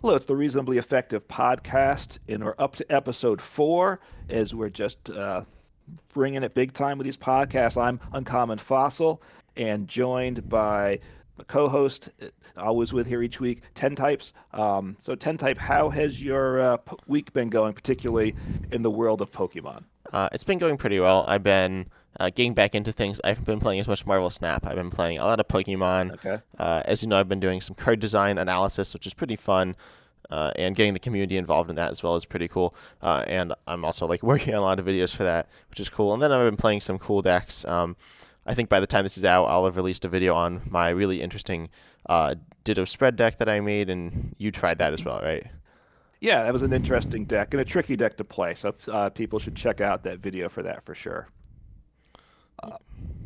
Hello, it's the Reasonably Effective Podcast, and we're up to episode 4 as we're just bringing it big time with these podcasts. I'm Uncommon Fossil and joined by my co-host, always with here each week, 10 Types. So 10 Type, how has your week been going, particularly in the world of Pokemon? It's been going pretty well. I've been getting back into things. I've been playing as much Marvel Snap. I've been playing a lot of Pokemon. Okay. As you know, I've been doing some card design analysis, which is pretty fun, and getting the community involved in that as well is pretty cool. And I'm also like working on a lot of videos for that, which is cool. And then I've been playing some cool decks. I think by the time this is out, I'll have released a video on my really interesting Ditto spread deck that I made, and you tried that as well, right? Yeah, that was an interesting deck and a tricky deck to play. So people should check out that video for that for sure.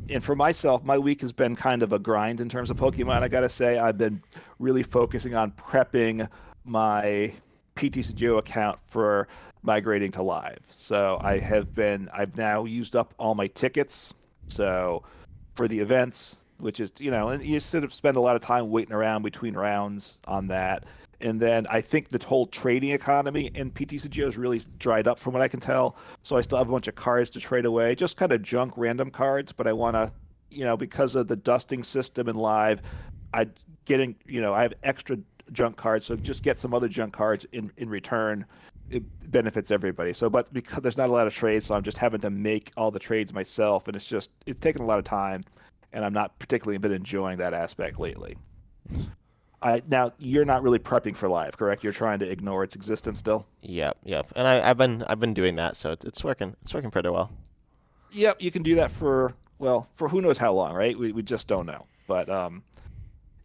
And for myself, my week has been kind of a grind in terms of Pokemon. I gotta say, I've been really focusing on prepping my PTCGO account for migrating to live. So I've now used up all my tickets. So for the events, which is, and you sort of spend a lot of time waiting around between rounds on that. And then I think the whole trading economy in PTCGO is really dried up from what I can tell. So I still have a bunch of cards to trade away, just kind of junk random cards. But I want to, because of the dusting system in live, I I have extra junk cards. So just get some other junk cards in return. It benefits everybody. So, but because there's not a lot of trades, so I'm just having to make all the trades myself, and it's taken a lot of time, and I'm not particularly been enjoying that aspect lately. Now you're not really prepping for live, correct? You're trying to ignore its existence still. Yep, yep. And I've been doing that, so it's working. It's working pretty well. Yep, you can do that for who knows how long, right? We just don't know. But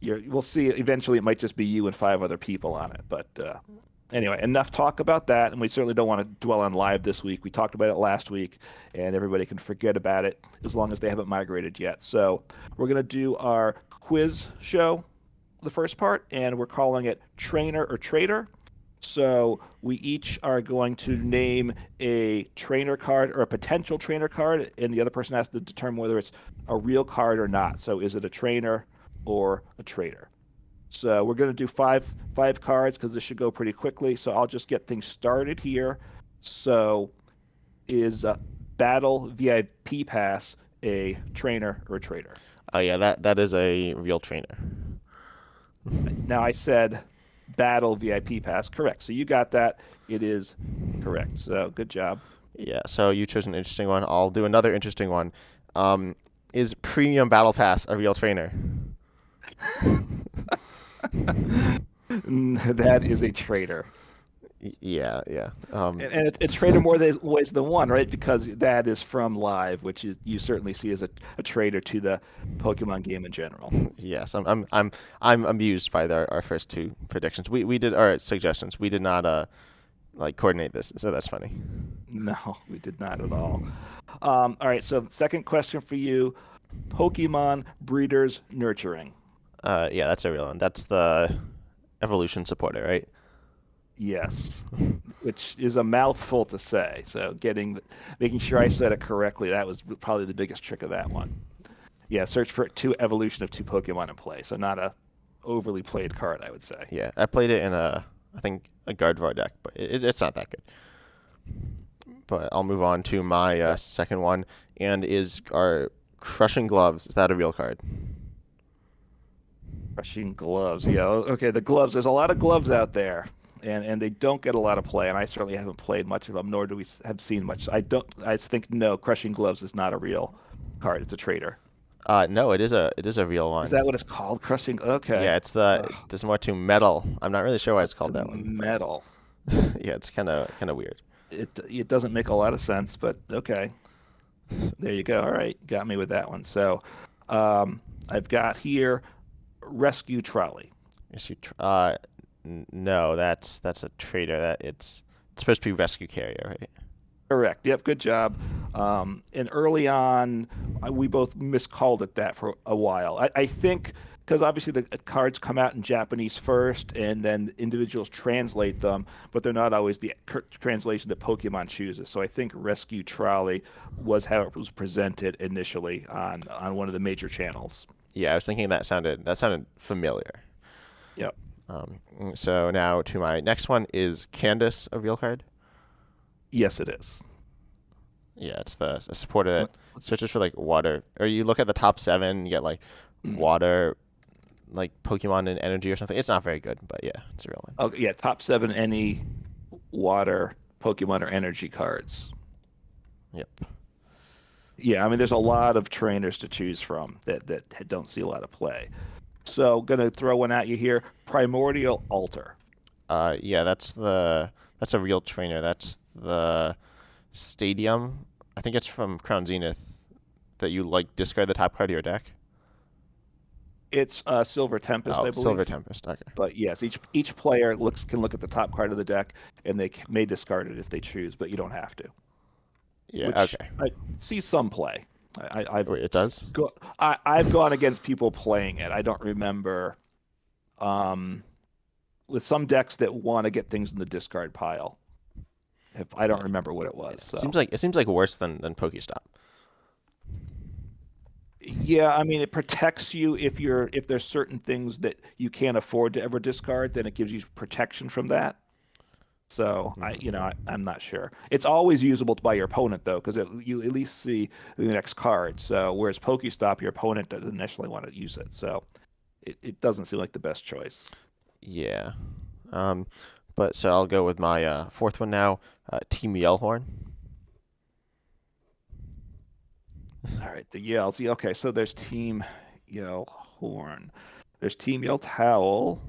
we'll see. Eventually, it might just be you and 5 other people on it. But anyway, enough talk about that. And we certainly don't want to dwell on live this week. We talked about it last week, and everybody can forget about it as long as they haven't migrated yet. So we're gonna do our quiz show, the first part, and we're calling it Trainer or Traitor. So we each are going to name a trainer card or a potential trainer card, and the other person has to determine whether it's a real card or not. So is it a trainer or a traitor? So we're going to do five cards because this should go pretty quickly. So I'll just get things started here. So is Battle VIP Pass a trainer or a traitor? Oh yeah, that is a real trainer. Now I said Battle VIP Pass. Correct. So you got that. It is correct. So good job. Yeah, so you chose an interesting one. I'll do another interesting one. Is Premium Battle Pass a real trainer? That is a traitor. Yeah, yeah. And it's traitor more ways than one, right? Because that is from live, which you certainly see as a traitor to the Pokemon game in general. Yes, I'm amused by our first two predictions. We did our suggestions. We did not like coordinate this, so that's funny. No, we did not at all. All right, so second question for you. Pokemon breeders nurturing. Yeah, that's a real one. That's the evolution supporter, right? Yes, which is a mouthful to say. So making sure I said it correctly, that was probably the biggest trick of that one. Yeah, search for two evolution of two Pokemon in play. So not a overly played card, I would say. Yeah, I played it in I think a Gardevoir deck, but it's not that good. But I'll move on to my second one, and is our Crushing Gloves. Is that a real card? Crushing gloves. Yeah. Okay. The gloves. There's a lot of gloves out there, and they don't get a lot of play. And I certainly haven't played much of them, nor do we have seen much. I don't. I think no. Crushing gloves is not a real card. It's a traitor. No, it is a real Is one. that what it's called? Crushing. Okay. Yeah, it's more to metal. I'm not really sure why it's To called that one, but metal. yeah, it's kind of weird. It doesn't make a lot of sense, but okay. There you go. All right, got me with that one. So, I've got here rescue trolley. Yes, no, that's a trader. It's supposed to be rescue carrier, right? Correct. Yep. Good job. And early on, we both miscalled it that for a while. I think because obviously the cards come out in Japanese first, and then individuals translate them, but they're not always the translation that Pokemon chooses. So I think Rescue Trolley was how it was presented initially on one of the major channels. Yeah, I was thinking that sounded familiar. Yep. So now to my next one is Candace, a real card. Yes, it is. Yeah, it's the a supporter that What- searches for like water, or you look at the top seven, you get like mm. water, like Pokemon and energy or something. It's not very good, but yeah, it's a real one. Oh, yeah, top seven any water, Pokemon, or energy cards. Yep. Yeah, I mean, there's a lot of trainers to choose from that don't see a lot of play. So, gonna throw one at you here. Primordial Altar. Yeah, that's a real trainer. That's the stadium. I think it's from Crown Zenith that you like discard the top card of your deck. It's Silver Tempest, Oh, I Silver believe. Tempest. Okay. But yes, each player can look at the top card of the deck, and they may discard it if they choose, but you don't have to. Yeah. Which Okay. I see some play. I've Wait, it does. I've gone against people playing it. I don't remember um, with some decks that want to get things in the discard pile. If I don't Yeah. remember what it Yeah. was, so It seems like worse than Pokestop. yeah, I mean it protects you if there's certain things that you can't afford to ever discard, then it gives you protection from that. So I'm not sure. It's always usable by your opponent though, because you at least see the next card. So whereas Pokestop, your opponent doesn't necessarily want to use it. So it doesn't seem like the best choice. Yeah. Um, but so I'll go with my fourth one now. Team Yellhorn. All right, the Yells. Yeah, okay, so there's Team Yell Horn. There's Team Yell Towel,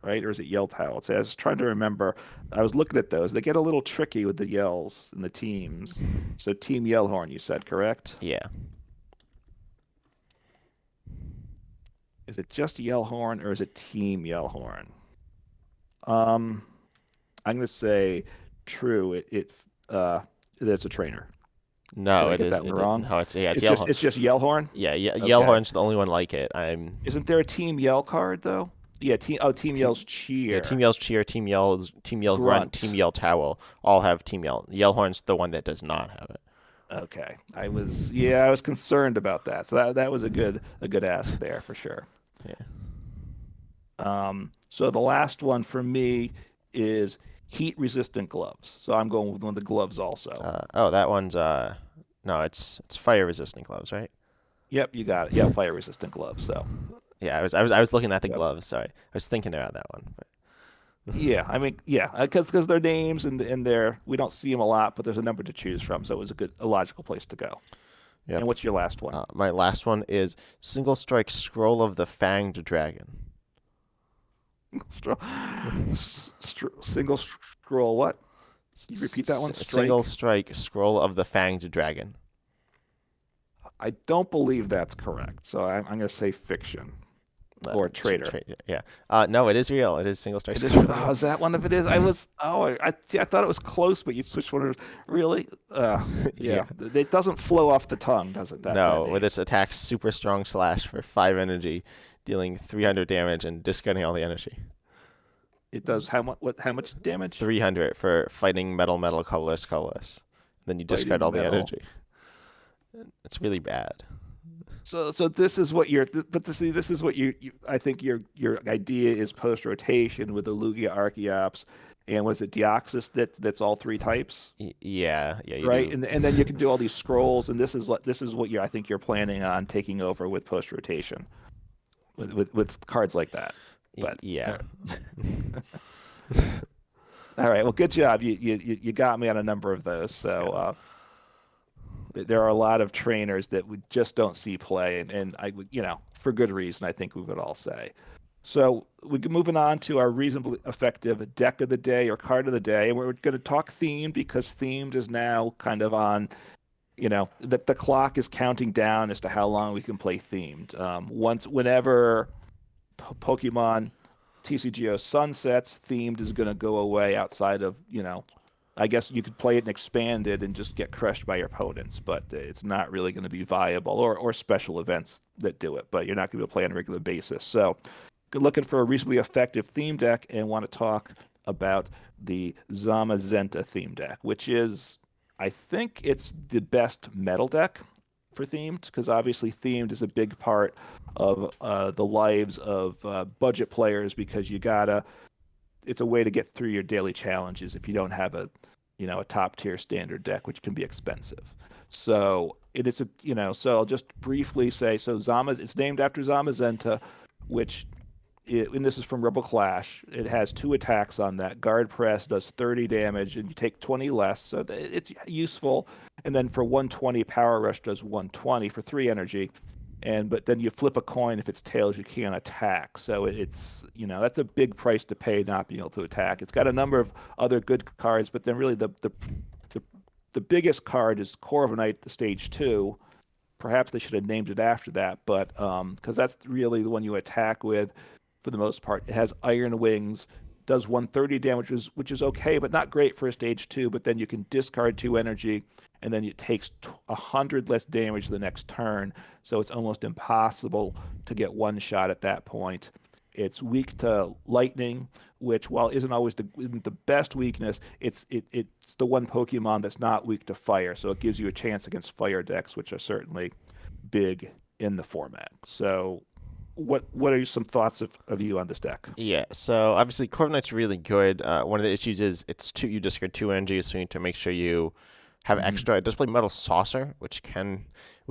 right? Or is it Yell Towel? So I was trying to remember. I was looking at those. They get a little tricky with the yells and the teams. So Team Yellhorn, you said, correct? Yeah. Is it just Yellhorn or is it Team Yellhorn? Um, I'm gonna say true. There's a trainer. Did No, I it get is. that one wrong? No, it's Yellhorn. It's just Yellhorn. Yeah, Okay. Yellhorn's the only one like it. I'm Isn't there a Team Yell card though? Yeah. Team team. Yell's Yeah, Team cheer. Yell's cheer, Team Yell grunt, Team Grunt. Yell towel. All have Team Yell. Yellhorn's the one that does not have it. Okay. I was concerned about that. So that was a good ask there for sure. Yeah. So the last one for me is heat resistant gloves. So I'm going with one of the gloves also. Oh, that one's no, it's fire resistant gloves, right? Yep, you got it. Yep, fire resistant gloves. So Yeah, I was looking at the yep. gloves. Sorry, I was thinking about that one. But Yeah, I mean, yeah, because their names and their we don't see them a lot, but there's a number to choose from, so it was a logical place to go. And yep. what's your last one? My last one is single strike scroll of the fanged dragon. Stro- single scroll. What? Can you repeat that one? Single Strike. strike scroll of the fanged dragon. I don't believe that's correct, so I'm going to say fiction or traitor. Yeah. No, it is real. It is single strike It is. scroll. Oh, is that one of it? Is I was. Oh, I thought it was close, but you switched one. Really? Yeah. Yeah. It doesn't flow off the tongue, does it? That No, where name. this attacks super strong slash for 5 energy, dealing 300 damage and discarding all the energy. It does how much? What? How much damage? 300 for fighting metal, colorless. Then you discard Fighting all the metal. energy. It's really bad. So this is what you're. But to see, this is what I think your idea is post rotation with the Lugia Archeops, and was it Deoxys that's all three types, Yeah, you right? do. And then you can do all these scrolls, and this is what I think you're planning on taking over with post rotation with cards like that. But Yeah. all right, well, good job. You got me on a number of those. It's good. So there are a lot of trainers that we just don't see play, and I would, for good reason, I think we would all say. So we're moving on to our reasonably effective deck of the day or card of the day, and we're going to talk themed because themed is now kind of on. The clock is counting down as to how long we can play themed. Whenever Pokemon TCGO sunsets, themed is going to go away outside of, I guess you could play it and expand it and just get crushed by your opponents, but it's not really going to be viable or special events that do it, but you're not going to be able to play on a regular basis. So looking for a reasonably effective theme deck and want to talk about the Zamazenta theme deck, which is, I think it's the best metal deck. for themed because obviously themed is a big part of the lives of budget players because you gotta it's a way to get through your daily challenges if you don't have a top tier standard deck, which can be expensive. So it is so I'll just briefly say it's named after Zamazenta, which and this is from Rebel Clash. It has two attacks on that. Guard Press does 30 damage, and you take 20 less, so it's useful. And then for 120, Power Rush does 120 for 3 energy. But then you flip a coin. If it's tails, you can't attack. So it's that's a big price to pay not being able to attack. It's got a number of other good cards, but then really the, the biggest card is Corviknight, the stage 2. Perhaps they should have named it after that, but because that's really the one you attack with for the most part. It has Iron Wings, does 130 damage, which is okay, but not great for a stage 2. But then you can discard 2 energy, and then it takes 100 less damage the next turn. So it's almost impossible to get one shot at that point. It's weak to lightning, which while isn't the best weakness, it's the one Pokemon that's not weak to fire. So it gives you a chance against fire decks, which are certainly big in the format. So what are some thoughts of you on this deck? Yeah, so obviously Corviknight's really good. One of the issues is you discard 2 energy, so you need to make sure you have extra. It does play Metal Saucer, which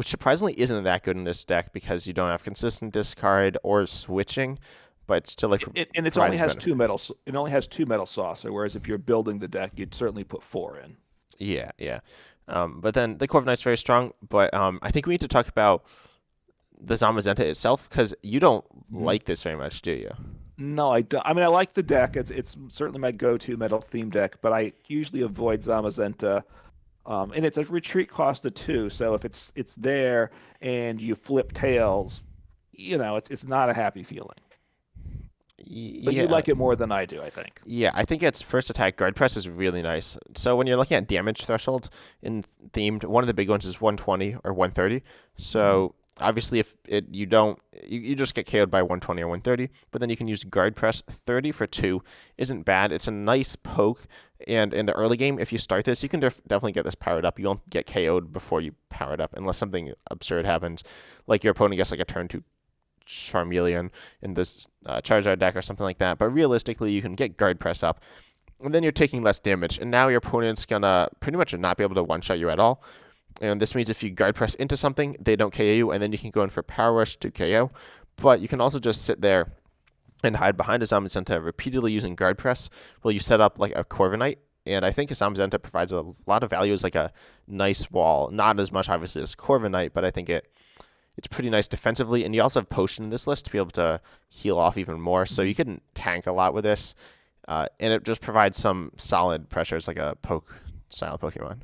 surprisingly isn't that good in this deck because you don't have consistent discard or switching, but it's still like it only has benefit. 2 metals. It only has 2 Metal Saucer, whereas if you're building the deck, you'd certainly put 4 in. Yeah, yeah. But then the Corviknight's very strong. But I think we need to talk about the Zamazenta itself because you don't like this very much, do you? No, I don't. I mean, I like the deck. It's certainly my go-to metal theme deck, but I usually avoid Zamazenta. And it's a retreat cost of 2, so if it's there and you flip tails, it's not a happy feeling. But you like it more than I do, I think. Yeah, I think its first attack guard press is really nice. So when you're looking at damage thresholds in themed, one of the big ones is 120 or 130. So obviously, if you don't, you just get KO'd by 120 or 130. But then you can use guard press. 30 for 2 isn't bad. It's a nice poke. And in the early game, if you start this, you can definitely get this powered up. You won't get KO'd before you power it up, unless something absurd happens, like your opponent gets like a turn 2 Charmeleon in this Charizard deck or something like that. But realistically, you can get guard press up, and then you're taking less damage. And now your opponent's gonna pretty much not be able to one-shot you at all. And this means if you guard press into something, they don't KO you, and then you can go in for Power Rush to KO. But you can also just sit there and hide behind a Zamazenta repeatedly using guard press while you set up like a Corviknight. And I think Zamazenta provides a lot of value as like a nice wall. Not as much, obviously, as Corviknight, but I think it's pretty nice defensively. And you also have Potion in this list to be able to heal off even more. So you can tank a lot with this. And it just provides some solid pressures like a poke-style Pokemon.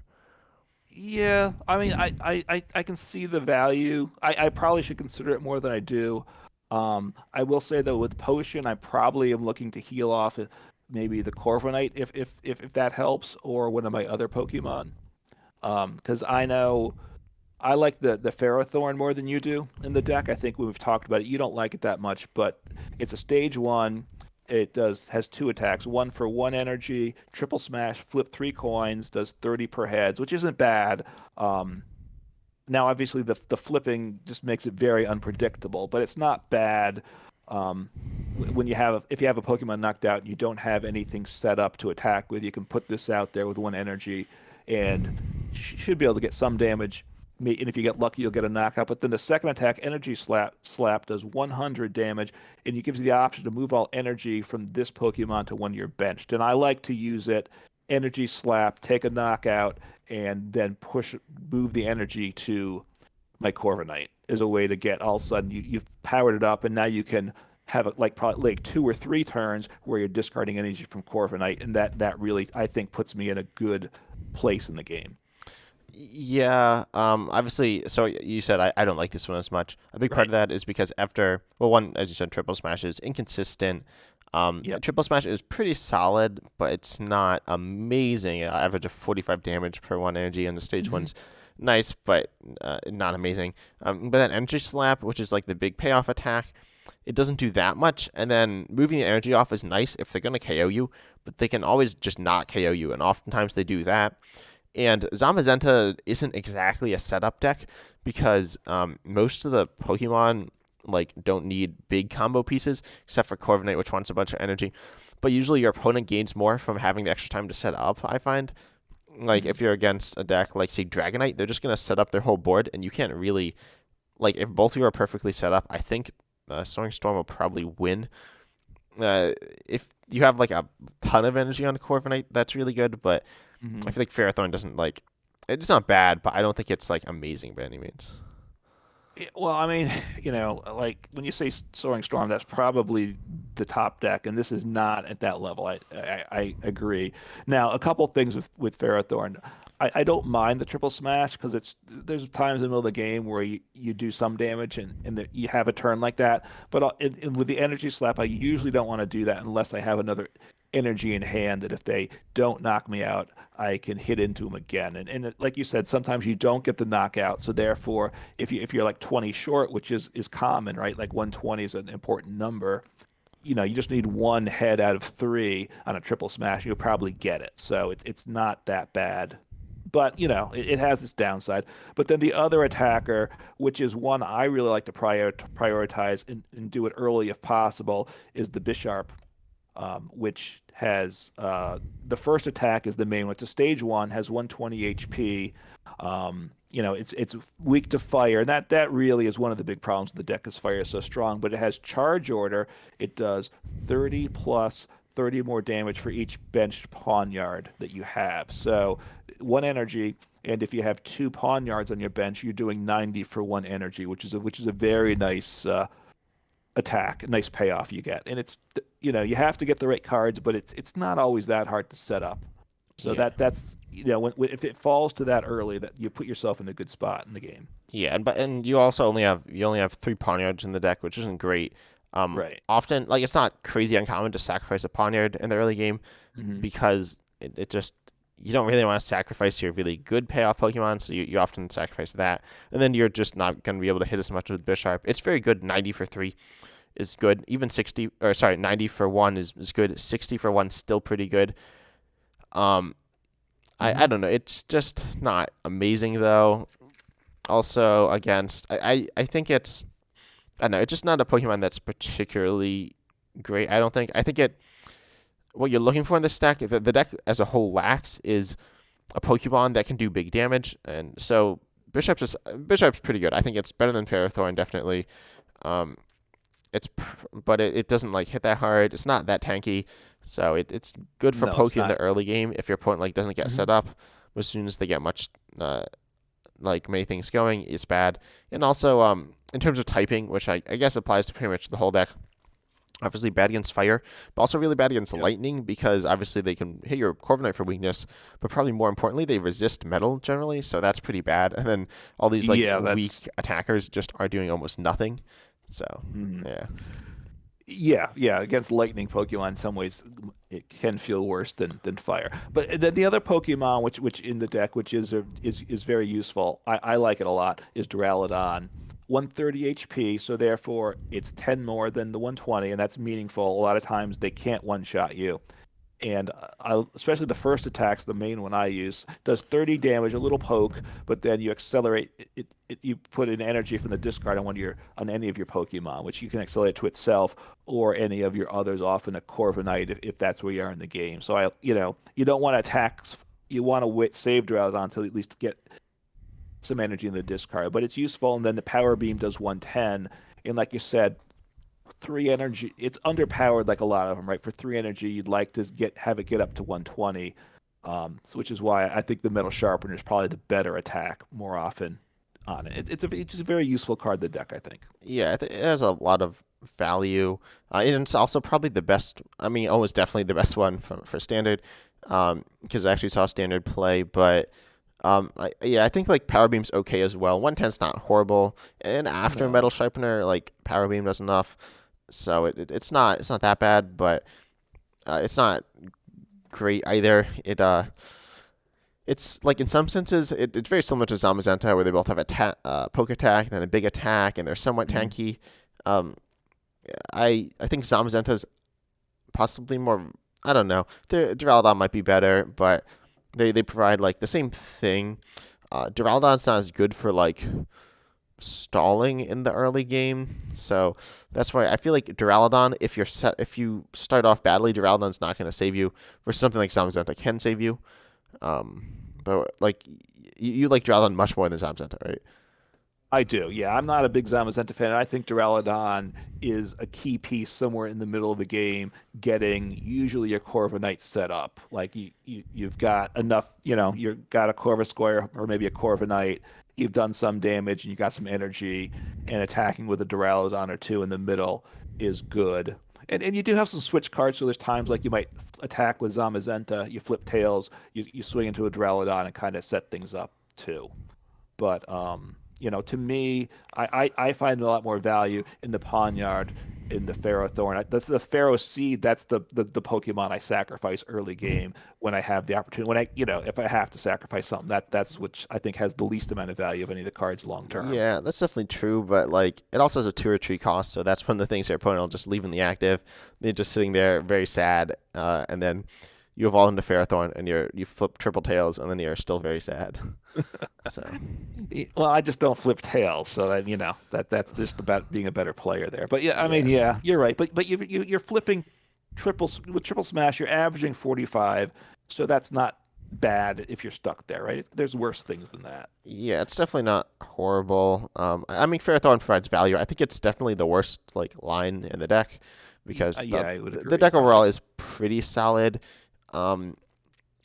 Yeah, I mean, I can see the value. I probably should consider it more than I do. I will say though, with Potion, I probably am looking to heal off maybe the Corviknight if that helps, or one of my other Pokemon. Because I know I like the Ferrothorn more than you do in the deck. I think when we've talked about it, you don't like it that much, but it's a stage 1. It has 2 attacks, 1 for 1 energy, triple smash, flip 3 coins, does 30 per heads, which isn't bad. Now, obviously, the flipping just makes it very unpredictable, but it's not bad. If you have a Pokemon knocked out and you don't have anything set up to attack with, you can put this out there with 1 energy, and you should be able to get some damage. And if you get lucky, you'll get a knockout. But then the second attack, Energy Slap, does 100 damage, and it gives you the option to move all energy from this Pokemon to one you're benched. And I like to use it, Energy Slap, take a knockout, and then move the energy to my Corviknight as a way to get all of a sudden you've powered it up, and now you can have probably like 2 or 3 turns where you're discarding energy from Corviknight, and that really, I think, puts me in a good place in the game. Yeah, obviously, so you said I don't like this one as much. A big part of that is because one, as you said, Triple Smash is inconsistent. Triple Smash is pretty solid, but it's not amazing. Average of 45 damage per 1 energy, and the stage one's nice, but not amazing. But then Energy Slap, which is like the big payoff attack, it doesn't do that much. And then moving the energy off is nice if they're going to KO you, but they can always just not KO you, and oftentimes they do that. And Zamazenta isn't exactly a setup deck because most of the Pokemon like don't need big combo pieces except for Corviknight, which wants a bunch of energy. But usually your opponent gains more from having the extra time to set up. I find like Mhm. if you're against a deck like say Dragonite, they're just gonna set up their whole board, and you can't really like if both of you are perfectly set up. I think Soaring Storm will probably win. If you have like a ton of energy on Corviknight, that's really good. But I Mhm. feel like Ferrothorn doesn't like. It's not bad, but I don't think it's like amazing by any means. Yeah, well, I mean, like when you say Soaring Storm, that's probably the top deck, and this is not at that level. I agree. Now, a couple things with Ferrothorn. I don't mind the triple smash because there's times in the middle of the game where you do some damage and you have a turn like that. But with the energy slap, I usually don't want to do that unless I have another energy in hand that if they don't knock me out, I can hit into them again. And like you said, sometimes you don't get the knockout, so therefore if you're like 20 short, which is common, right? Like 120 is an important number. You just need one head out of three on a triple smash. You'll probably get it. So it's not that bad. But, it has this downside. But then the other attacker, which is one I really like to prioritize and do it early if possible, is the Bisharp, which has the first attack is the main one. It's a stage one, has 120 HP. It's weak to fire, and that really is one of the big problems with the deck is fire is so strong. But it has charge order. It does 30 plus 30 more damage for each benched pawn yard that you have. So one energy, and if you have two pawn yards on your bench, you're doing 90 for one energy, which is a very nice attack, nice payoff you get. And you have to get the right cards, but it's not always that hard to set up. So Yeah. that's if it falls to that early, that you put yourself in a good spot in the game. Yeah, and you also only have three Pawniards in the deck, which isn't great. Right. Often like it's not crazy uncommon to sacrifice a Pawniard in the early game Hmm. because it just you don't really want to sacrifice your really good payoff Pokemon, so you often sacrifice that, and then you're just not going to be able to hit as much with Bisharp. It's very good. 90 for three is good. Even 60 or sorry, 90 for one is good. 60 for one still pretty good. Um, I Hmm. don't know. It's just not amazing though. Also against I think I don't know, it's just not a Pokemon that's particularly great. I don't think. I think what you're looking for in this deck, the deck as a whole lacks is a Pokemon that can do big damage, and so Bishop's pretty good. I think it's better than Ferrothorn definitely. Um, but it doesn't like hit that hard. It's not that tanky, so it's good for No, it's poking in the not. early game if your opponent like doesn't get Hmm. set up. As soon as they get much like many things going, it's bad. And also in terms of typing, which I guess applies to pretty much the whole deck. Obviously bad against fire, but also really bad against Yep. lightning because obviously they can hit your Corviknight for weakness, but probably more importantly they resist metal generally, so that's pretty bad. And then all these like Yeah, weak attackers just are doing almost nothing. So mhm. yeah, Yeah. Against lightning Pokemon, in some ways, it can feel worse than fire. But then the other Pokemon, which in the deck, which is very useful, I like it a lot, is Duraludon. 130 HP, so therefore it's 10 more than the 120, and that's meaningful. A lot of times they can't one-shot you. And especially the first attacks, the main one I use, does 30 damage, a little poke, but then you accelerate you put in energy from the discard on any of your Pokemon, which you can accelerate to itself or any of your others, often a Corviknight if that's where you are in the game. So you don't want to attack, you want to save Drowzon to at least get some energy in the discard, but it's useful. And then the Power Beam does 110, and like you said, three energy. It's underpowered like a lot of them, right? For three energy, you'd like to have it get up to 120, which is why I think the Metal Sharpener is probably the better attack more often on it. It's just a very useful card in the deck, I think. yeah, it has a lot of value, and it's also probably the best. I mean, almost definitely the best one for standard, because I actually saw standard play, but. I think like Power Beam's okay as well. 110's not horrible, and after No. Metal Sharpener, like Power Beam does enough, so it's not that bad, but it's not great either. It's like in some senses it's very similar to Zamazenta where they both have a poke attack and then a big attack and they're somewhat Hmm. tanky. Um, I think Zamazenta's possibly more. I don't know. Duraludon might be better, but they provide like the same thing. Duraludon's not as good for like stalling in the early game, so that's why I feel like Duraludon, if you start off badly, Duraludon's not going to save you. Versus something like Zamazenta can save you. But like you like Duraludon much more than Zamazenta, right? I do. Yeah, I'm not a big Zamazenta fan. I think Duraludon is a key piece somewhere in the middle of the game, getting usually your Corviknight set up. Like you've got enough, you've got a Corvisquire or maybe a Corviknight. You've done some damage and you got some energy, and attacking with a Duraludon or two in the middle is good. And you do have some switch cards, so there's times like you might attack with Zamazenta, you flip tails, you swing into a Duraludon and kind of set things up too. But to me, I find a lot more value in the Pawniard, in the Ferrothorn. The Pharaoh Seed, that's the Pokemon I sacrifice early game when I have the opportunity. When if I have to sacrifice something, that's which I think has the least amount of value of any of the cards long term. Yeah, that's definitely true, but like it also has a 2 or 3 cost, so that's one of the things your opponent will just leave in the active. They're just sitting there very sad, and then you evolve into Ferrothorn and you flip triple tails, and then you're still very sad. So Well, I just don't flip tails, so that that's just about being a better player there. But yeah, I mean, yeah, yeah, you're right. But you're flipping with triple smash. You're averaging 45, so that's not bad if you're stuck there, right? There's worse things than that. yeah, it's definitely not horrible. I mean, Ferrothorn provides value. I think it's definitely the worst like line in the deck because Yeah, I would the agree. deck overall is pretty solid. Um,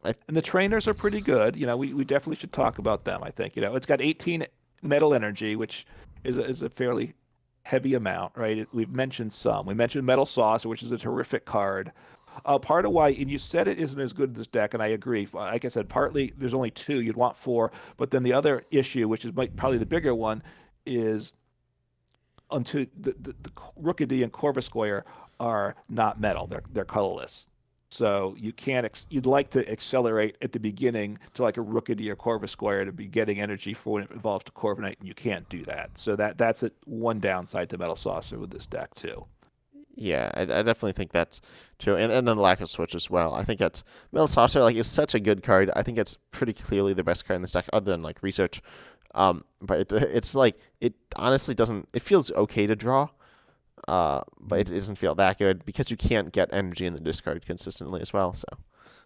And the trainers are pretty good. We definitely should talk about them. I think it's got 18 metal energy, which is a fairly heavy amount, right? We've mentioned some. We mentioned Metal Saucer, which is a terrific card. Part of why, and you said it isn't as good as this deck, and I agree. Like I said, partly there's only two, you'd want four, but then the other issue, which is probably the bigger one, is until the Rookidee and Corvisquire are not metal; they're colorless. So you can't. You'd like to accelerate at the beginning to like a Rookidee or Corvisquire to be getting energy for when it evolves to Corviknight, and you can't do that. So that's one downside to Metal Saucer with this deck too. Yeah, I definitely think that's true, and then the lack of switch as well. I think that's Metal Saucer like is such a good card. I think it's pretty clearly the best card in this deck, other than like research. But it's like it honestly doesn't. It feels okay to draw, but it doesn't feel that good because you can't get energy in the discard consistently as well. So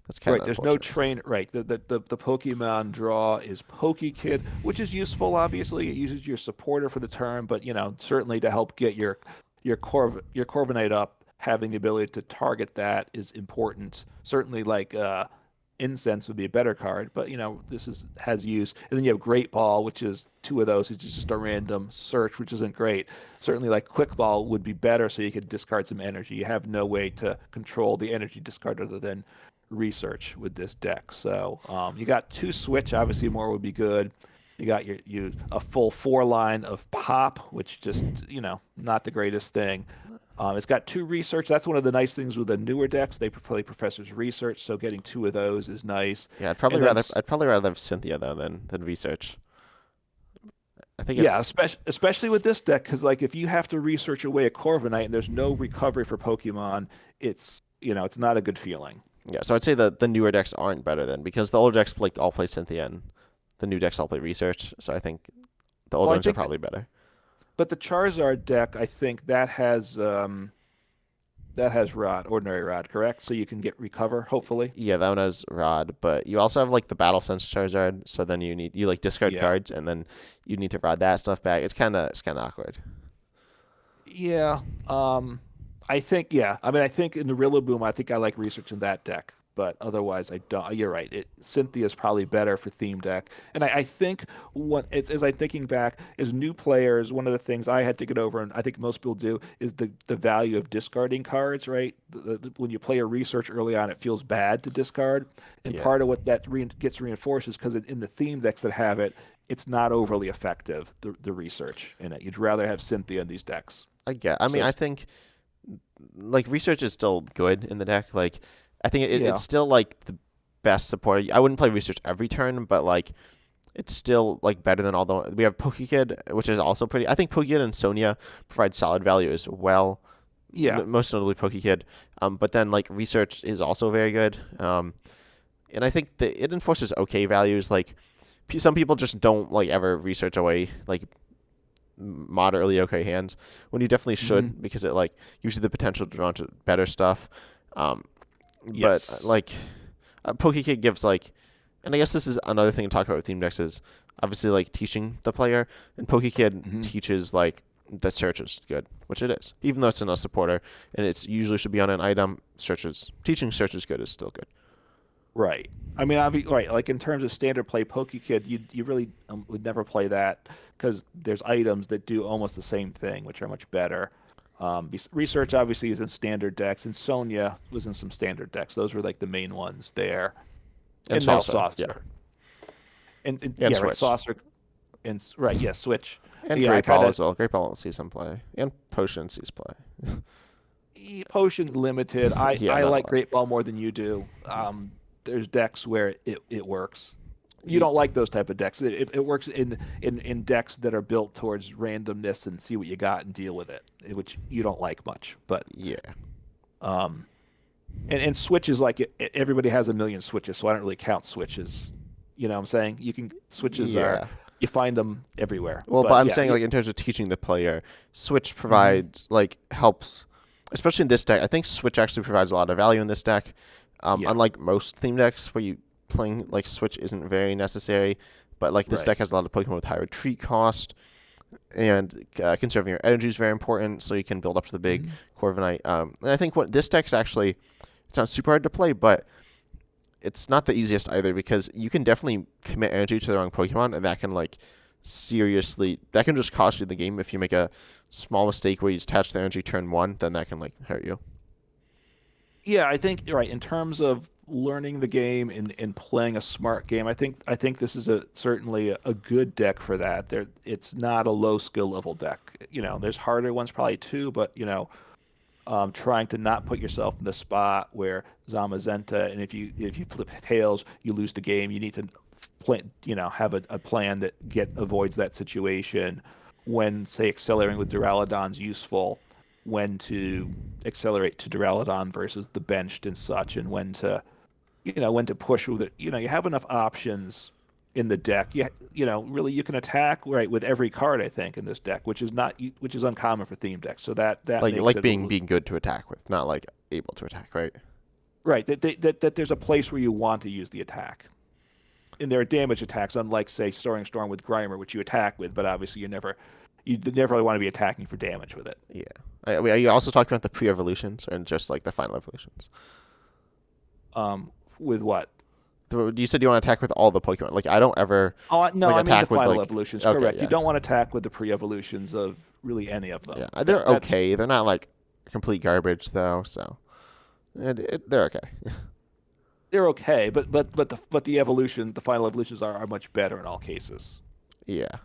that's kind Right, of there's no unfortunate. train. Right, the Pokemon draw is PokeKid, which is useful. Obviously, it uses your supporter for the turn, but certainly to help get your Corviknight up, having the ability to target that is important. Certainly, like Incense would be a better card, but this has use. And then you have Great Ball, which is two of those, which is just a random search, which isn't great. Certainly, like Quick Ball would be better, so you could discard some energy. You have no way to control the energy discard other than research with this deck. So you got two switch. Obviously, more would be good. You got a full four line of pop, which just not the greatest thing. It's got two research. That's one of the nice things with the newer decks. They play Professor's Research, so getting two of those is nice. Yeah, And then I'd probably rather have Cynthia though than research. I think yeah, it's especially with this deck, because like if you have to research away a Corviknight and there's no recovery for Pokemon, it's not a good feeling. yeah. So I'd say the newer decks aren't better then because the older decks all play Cynthia and the new decks all play research. So I think the older Well, I ones are think, probably better. but the Charizard deck, I think that has Rod, ordinary Rod, correct? So you can get recover, hopefully. Yeah, that one has Rod, but you also have like the Battle Sense Charizard. So then you like discard Yeah. cards and then you need to Rod that stuff back. It's kind of awkward. Yeah. I think yeah. I mean, I think in the Rillaboom, I think I like researching that deck, but otherwise, I don't. You're right. Cynthia is probably better for theme deck, and I think as I'm thinking back, as new players, one of the things I had to get over, and I think most people do, is the value of discarding cards. Right. When you play a research early on, it feels bad to discard, and Yeah. part of what that gets reinforced is because in the theme decks that have it, it's not overly effective. The research in it, you'd rather have Cynthia in these decks. I So mean, I think like research is still good in the deck. Like I think yeah. it's still like the best support. I wouldn't play research every turn, but like it's still like better than all the we have PokeKid, which is also pretty. I think PokeKid and Sonia provide solid value as well. Yeah. Most notably PokeKid. But then like research is also very good. and I think that it enforces okay values. Like some people just don't like ever research away like moderately okay hands when you definitely should, because it like gives you the potential to draw into better stuff. Um, but Yes. like PokeKid gives like, and I guess this is another thing to talk about with theme decks is obviously like teaching the player, and PokeKid Hmm. teaches like the search is good, which it is, even though it's in a supporter and it's usually should be on an item. Teaching search is good is still good. Right. I mean, right. Like in terms of standard play, PokeKid, you really would never play that because there's items that do almost the same thing, which are much better. Research obviously is in standard decks, and Sonya was in some standard decks. Those were like the main ones there, And and now Saucer, yeah, Saucer, and and yeah, right, Switch, Saucer, and right, yeah, Switch. and Yeah, I Great kind Ball of as well. Great Ball sees some play, and Potion sees play. Potion limited. Yeah, I not a like lot. Great Ball more than you do. There's decks where it works. You Ye- don't like those type of decks. It works in decks that are built towards randomness and see what you got and deal with it, which you don't like much. But Yeah, um, and switches like everybody has a million switches, so I don't really count switches. You know what I'm saying? Switches are yeah. you find them everywhere. Well, but But I'm yeah, saying like in terms of teaching the player, Switch hmm provides like helps, especially in this deck. I think Switch actually provides a lot of value in this deck. yeah, Unlike most theme decks where you playing like Switch isn't very necessary, but like this right. deck has a lot of Pokemon with high retreat cost, and conserving your energy is very important, so you can build up to the big Mhm. Corviknight. And I think what this deck's actually, it's not super hard to play, but it's not the easiest either because you can definitely commit energy to the wrong Pokemon, and that can like seriously that can just cost you the game if you make a small mistake where you attach the energy turn one, then that can like hurt you. Yeah, I think you're right. In terms of learning the game and playing a smart game, I think this is certainly a good deck for that. It's not a low skill level deck. There's harder ones probably too, but trying to not put yourself in the spot where Zamazenta, and if you flip tails, you lose the game. You need to have a plan that avoids that situation. When, say, accelerating with Duraludon's useful, when to accelerate to Duraludon versus the benched and such, and when to push with it. You have enough options in the deck. Really you can attack right with every card I think in this deck, which is uncommon for theme decks. So that makes Like it a being good to attack with, not like able to attack, right? right that there's a place where you want to use the attack. And there are damage attacks, unlike say Soaring Storm with Grimer, which you attack with, but obviously you never really want to be attacking for damage with it. Yeah. Are you also talking about the pre-evolutions and just like the final evolutions? With what? You said you want to attack with all the Pokemon. Like I don't ever Oh no, like I mean the attack with final like, evolutions. okay, Correct. You yeah, don't want to attack with the pre-evolutions of really any of yeah. them. They're That's okay. They're not like complete garbage though. So they're okay. they're okay, but the final evolutions are much better in all cases, Yeah.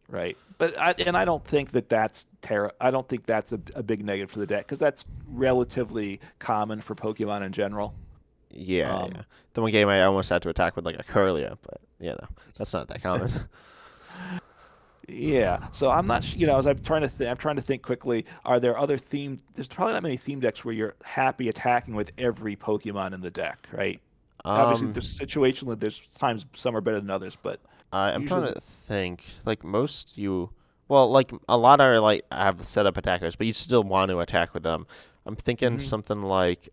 right? I don't think I don't think that's a big negative for the deck because that's relatively common for Pokemon in general. Yeah, yeah. Um, The one game I almost had to attack with like a Curlia, but that's not that common. yeah, so I'm not, as I'm trying to think quickly. Are there other theme? There's probably not many theme decks where you're happy attacking with every Pokemon in the deck, right? Obviously, um, there's situationally, there's times some are better than others, but I'm trying usually, to think. Like most well, like a lot are like have set up attackers, but you still want to attack with them. I'm thinking hmm something like,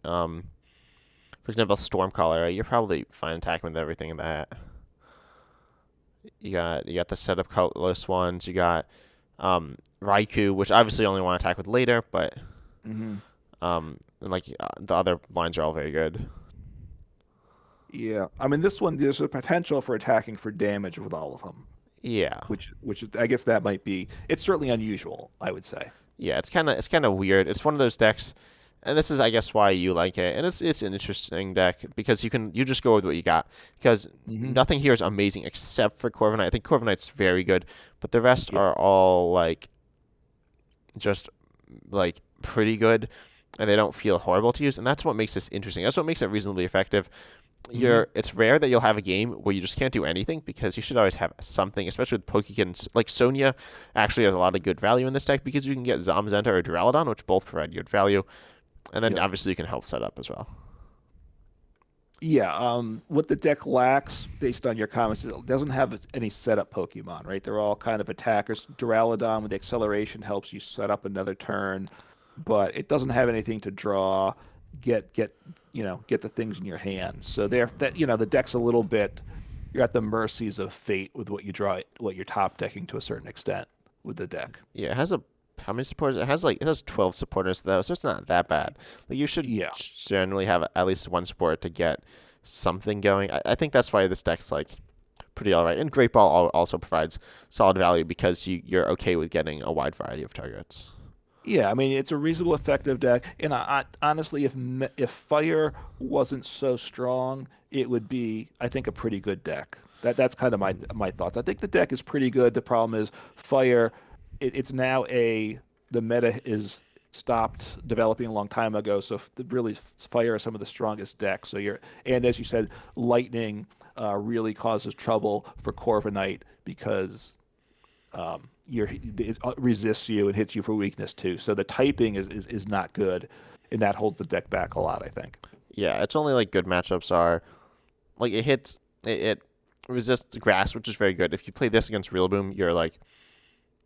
for example, Stormcaller. Right? You're probably fine attacking with everything in that. You got the setup colorless ones. You got Raikou, which obviously you only want to attack with later, but hmm and like the other lines are all very good. yeah. I mean, this one there's a potential for attacking for damage with all of them, Yeah, which I guess that might be. It's certainly unusual, I would say. yeah. It's kind of weird. It's one of those decks, and this is I guess why you like it. And it's an interesting deck because you just go with what you got because Hmm. nothing here is amazing except for Corviknight. I think Corviknight's very good, but the rest Yeah. are all like just like pretty good, and they don't feel horrible to use. And that's what makes this interesting. That's what makes it reasonably effective. hmm It's rare that you'll have a game where you just can't do anything because you should always have something, especially with Pokekins. Like Sonya actually has a lot of good value in this deck because you can get Zamazenta or Duraludon, which both provide good value, and then Yep. obviously you can help set up as well. Yeah, what the deck lacks, based on your comments, is it doesn't have any setup Pokemon, right? They're all kind of attackers. Duraludon with the acceleration helps you set up another turn, but it doesn't have anything to draw, get get the things in your hands. So there, that the deck's a little bit, you're at the mercies of fate with what you draw, what you're top decking to a certain extent with the deck. Yeah, it has a how many supporters? It has 12 supporters though, so it's not that bad. Like you should Yeah. generally have at least one support to get something going. I think that's why this deck's like pretty all right. And Great Ball also provides solid value because you're okay with getting a wide variety of targets. Yeah, I mean it's a reasonable effective deck, and honestly, if Fire wasn't so strong, it would be, I think, a pretty good deck. That's kind of my thoughts. I think the deck is pretty good. The problem is Fire. It's now the meta is stopped developing a long time ago, so really Fire is some of the strongest decks. And as you said, Lightning really causes trouble for Corviknight because it resists you and hits you for weakness too. So the typing is not good, and that holds the deck back a lot, I think. Yeah, it's only like good matchups are like it resists grass, which is very good. If you play this against Rillaboom,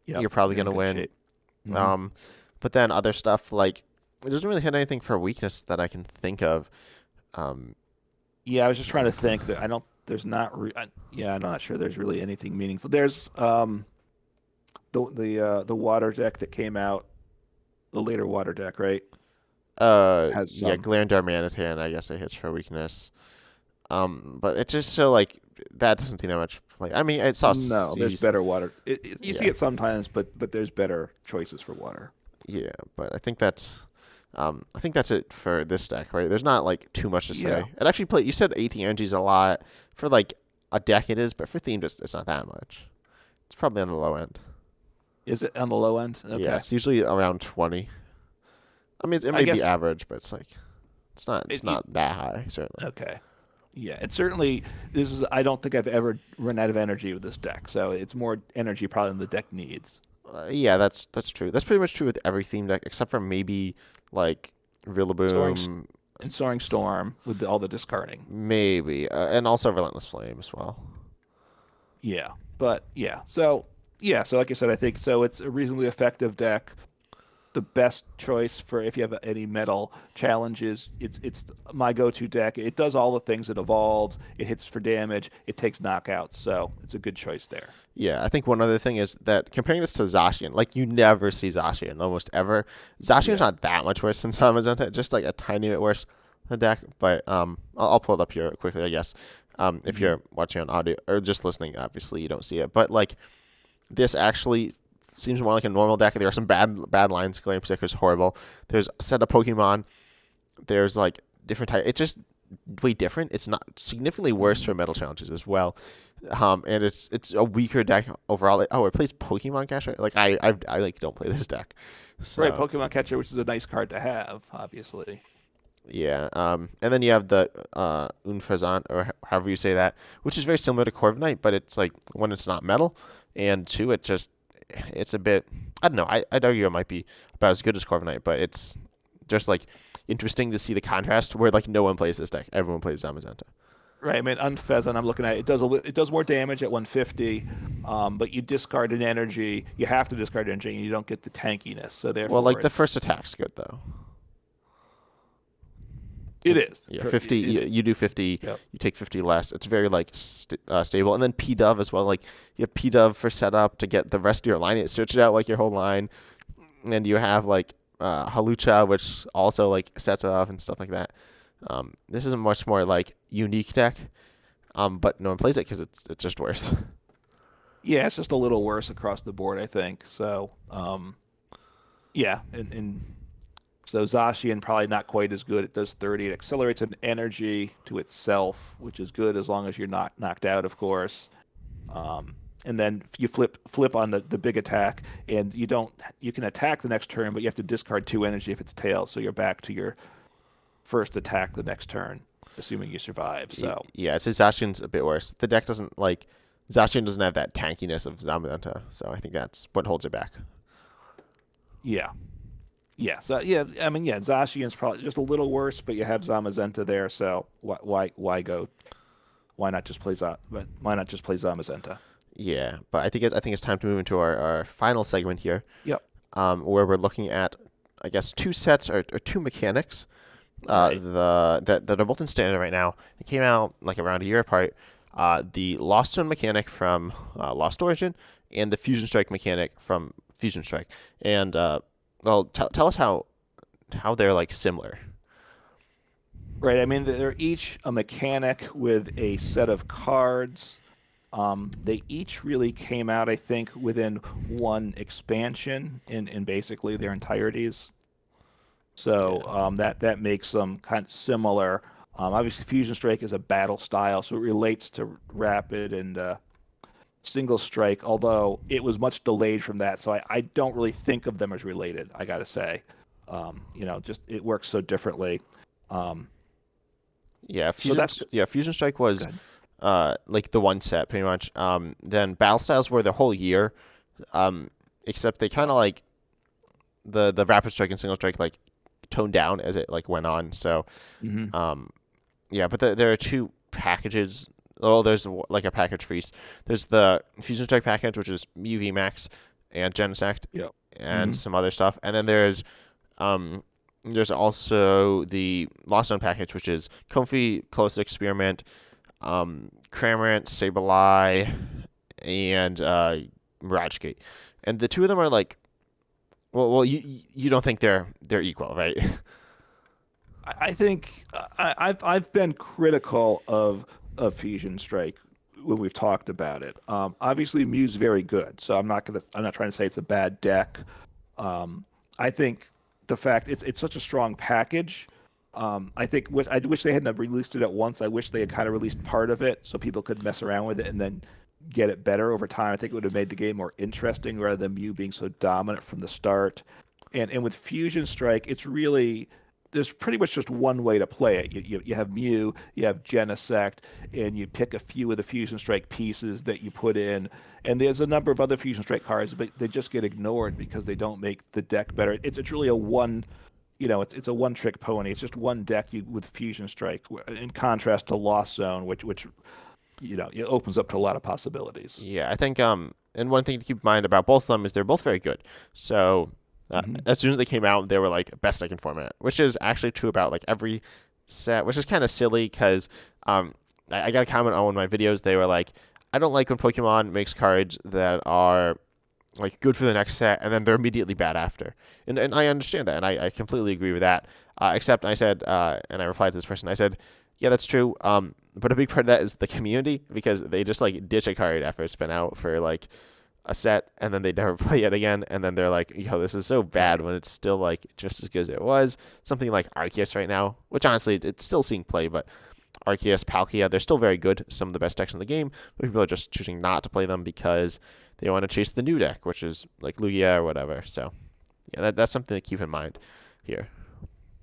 Yep, you're probably you're in gonna good win. shape. Hmm. Um, but then other stuff like it doesn't really hit anything for weakness that I can think of. Um, Yeah, I was just trying to think that I don't. There's not. Yeah, I'm not sure. There's really anything meaningful. There's the water deck that came out, the later water deck, right? Has yeah, some. Glare and Darmanitan, I guess it hits for weakness. But it's just so like that doesn't seem that much. Like I mean, it's No, also there's better water. You see yeah, it sometimes, but there's better choices for water. yeah. But I think that's it for this deck, right? There's not like too much to Yeah. say. It actually play. You said 18 energies a lot for like a deck. It is, but for themed, it's not that much. It's probably on the low end. Is it on the low end? Yeah, Okay. it's usually around 20. I mean, it I may be guess average, but it's like it's it not that high certainly. okay. Yeah, it certainly this is I don't think I've ever run out of energy with this deck. So it's more energy probably than the deck needs. Yeah, that's true. That's pretty much true with every theme deck except for maybe like Soaring Rillaboom, and Soaring Storm with all the discarding. maybe, and also Relentless Flame as well. Yeah. But so like I said, I think so it's a reasonably effective deck. The best choice for if you have any metal challenges. It's my go-to deck. It does all the things. It evolves. It hits for damage. It takes knockouts. So it's a good choice there. Yeah, I think one other thing is that comparing this to Zacian, like you never see Zacian almost ever. Zacian's Yeah. not that much worse than Zamazenta, just like a tiny bit worse than deck. But I'll pull it up here quickly, I guess. If Hmm. you're watching on audio or just listening, obviously you don't see it. But like this actually seems more like a normal deck. There are some bad lines. Glam Stick is horrible. There's a set of Pokemon. There's like different type. It's just way different. It's not significantly worse for metal challenges as well. And it's a weaker deck overall. Like, oh, it plays Pokemon Catcher. Like I like don't play this deck. Right, So Pokemon Catcher, which is a nice card to have, obviously. yeah. And then you have the Unfazant or however you say that, which is very similar to Corviknight, but it's like one, it's not metal, and two, it's a bit. I don't know. I'd argue it might be about as good as Corviknight, but it's just like interesting to see the contrast where like no one plays this deck. Everyone plays Zamazenta. Right. I mean, Unfezant, I'm looking at it does more damage at 150, but you discard an energy. You have to discard energy, and you don't get the tankiness. So Well, therefore, like the it's first attack's good though. it is. Yeah, 50. It is. You do 50. Yep. You take 50 less. It's very like stable. And then P Dove as well. Like you have P Dove for setup to get the rest of your line. It switches out like your whole line, and you have like Halucha, which also like sets it off and stuff like that. This is a much more like unique deck. But no one plays it because it's just worse. Yeah, it's just a little worse across the board, I think. So, yeah, and so Zacian probably not quite as good. It does 30. It accelerates an energy to itself, which is good as long as you're not knocked out, of course. And then you flip on the big attack, and you can attack the next turn, but you have to discard 2 energy if it's tails. So you're back to your first attack the next turn, assuming you survive. So Yeah, it's Zacian's a bit worse. The deck doesn't like Zacian doesn't have that tankiness of Zamazenta, so I think that's what holds it back. yeah. Yeah, so yeah, I mean, yeah, Zacian's probably just a little worse, but you have Zamazenta there, so why go? Why not just play But why not just play Zamazenta? Yeah, but I think it's time to move into our final segment here, Yep. where we're looking at, I guess, two sets or two mechanics Right. that are both in standard right now. It came out like around a year apart. The Lost Zone mechanic from Lost Origin and the Fusion Strike mechanic from Fusion Strike. And well, tell us how they're like similar. Right. I mean, they're each a mechanic with a set of cards. They each really came out, I think, within one expansion in basically their entireties. So Yeah. that makes them kind of similar. Obviously, Fusion Strike is a battle style, so it relates to Rapid and Single Strike, although it was much delayed from that. So I don't really think of them as related, I gotta say. Just it works so differently. Um, so that's Fusion Strike was good. like the one set pretty much. Then Battle Styles were the whole year, except they kind of like the Rapid Strike and Single Strike like toned down as it like went on. So Hmm. um, yeah, but there are two packages. Oh, there's like a package for each. There's the Fusion Strike package, which is UV Max and Genesect Yep. and Hmm. some other stuff, and then um, there's also the Lost Zone package, which is Comfy, Close Experiment, Cramorant, Sableye, and Mirage Gate. And the two of them are like, you don't think they're equal, right? I think I've been critical of Fusion Strike when we've talked about it. Obviously, Mew's very good, so I'm not trying to say it's a bad deck. I think the fact it's such a strong package. I wish they hadn't released it at once. I wish they had kind of released part of it so people could mess around with it and then get it better over time. I think it would have made the game more interesting rather than Mew being so dominant from the start. And with Fusion Strike, it's really there's pretty much just one way to play it. You have Mew, you have Genesect, and you pick a few of the Fusion Strike pieces that you put in. And there's a number of other Fusion Strike cards, but they just get ignored because they don't make the deck better. It's really a one, it's a one trick pony. It's just one deck with Fusion Strike, in contrast to Lost Zone, which it opens up to a lot of possibilities. Yeah, I think and one thing to keep in mind about both of them is they're both very good. So Hmm. as soon as they came out, they were like best second format, which is actually true about like every set, which is kind of silly because I got a comment on one of my videos. They were like, I don't like when Pokemon makes cards that are like good for the next set and then they're immediately bad after. And I understand that, and I completely agree with that. Except I said, and I replied to this person, I said, yeah, that's true. But a big part of that is the community because they just like ditch a card after it's been out for like a set and then they never play it again, and then they're like, yo, this is so bad Right. when it's still like just as good as it was. Something like Arceus right now, which honestly it's still seeing play, but Arceus, Palkia, they're still very good, some of the best decks in the game, but people are just choosing not to play them because they want to chase the new deck, which is like Lugia or whatever. So yeah, that's something to keep in mind here.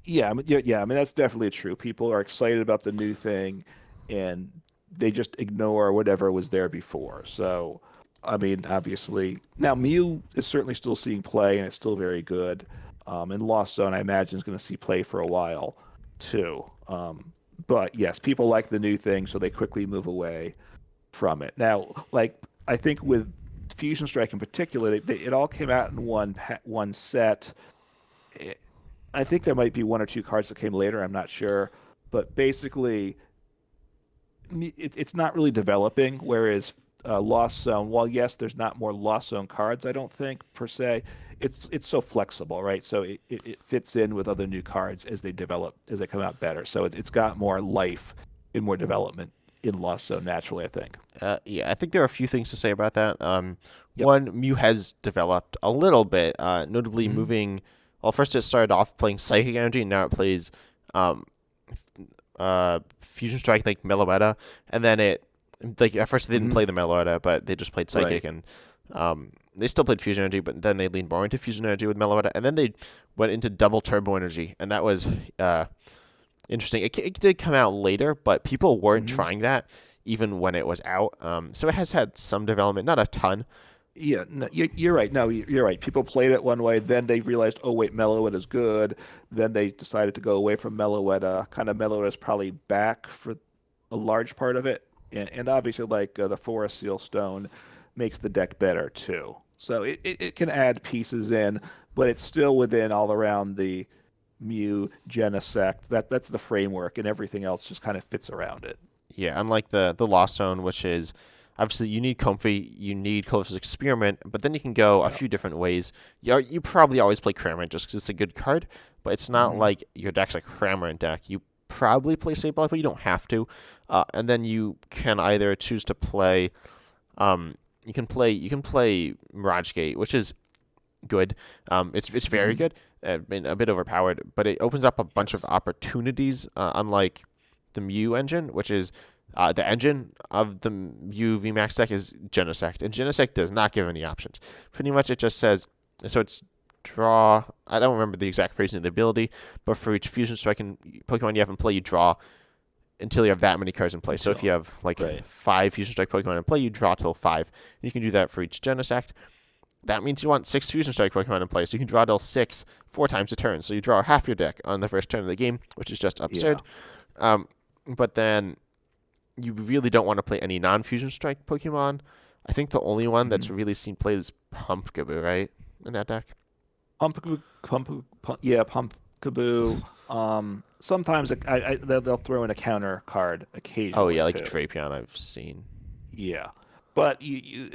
Yeah. I mean, that's definitely true. People are excited about the new thing, and they just ignore whatever was there before. So, I mean, obviously, now Mew is certainly still seeing play, and it's still very good. And Lost Zone, I imagine, is going to see play for a while too. But yes, people like the new thing, so they quickly move away from it. Now, like I think with Fusion Strike in particular, it all came out in one set. I think there might be one or two cards that came later. I'm not sure, but basically, it's not really developing. Whereas Lost Zone, while yes, there's not more Lost Zone cards, I don't think per se. It's so flexible, right? So it fits in with other new cards as they develop, as they come out better. So it's got more life and more development in Lost Zone naturally, I think. Yeah, I think there are a few things to say about that. Yep. One, Mew has developed a little bit, notably Hmm. moving. Well, first it started off playing Psychic Energy, and now it plays um, Fusion Strike like Meloetta, and then it like at first they didn't Hmm. play the Meloetta, but they just played Psychic, Right. and they still played Fusion Energy, but then they leaned more into Fusion Energy with Meloetta, and then they went into Double Turbo Energy, and that was interesting. It did come out later, but people weren't Hmm. trying that even when it was out. So it has had some development, not a ton. Yeah, no, you're right. No, you're right. People played it one way, then they realized, oh wait, Meloetta is good. Then they decided to go away from Meloetta. Kind of Meloetta is probably back for a large part of it, and obviously like the Forest Seal Stone makes the deck better too. So it can add pieces in, but it's still within all around the Mew Genesect. That's the framework, and everything else just kind of fits around it. Yeah, unlike the Lost Zone, which is obviously you need Comfy, you need Clover's Experiment, but then you can go a Yeah. few different ways. You probably always play Cramorant just because it's a good card, but it's not Hmm. like your deck's a Cramorant deck. You probably play Sableye, but you don't have to. And then you can either choose to play. You can play Mirage Gate, which is good. It's very Hmm. good. I mean, a bit overpowered, but it opens up a bunch of Yes. opportunities. Unlike the Mew engine, which is the engine of the Mew VMAX deck is Genesect, and Genesect does not give any options. Pretty much, it just says so. It's draw. I don't remember the exact phrasing of the ability, but for each Fusion Strike and Pokemon you have in play, you draw until you have that many cards in play. So if you Until have like right. 5 Fusion Strike Pokemon in play, you draw till 5. You can do that for each Genesect. That means you want 6 Fusion Strike Pokemon in play, so you can draw till 6 4 times a turn. So you draw half your deck on the first turn of the game, which is just Yeah. absurd. Um, but then you really don't want to play any non-Fusion Strike Pokemon. I think the only one Hmm. that's really seen played is Pumpkaboo, right? In that deck. Yeah, Pumpkaboo. Sometimes they'll throw in a counter card Oh yeah, occasionally like too. Drapion I've seen. Yeah, but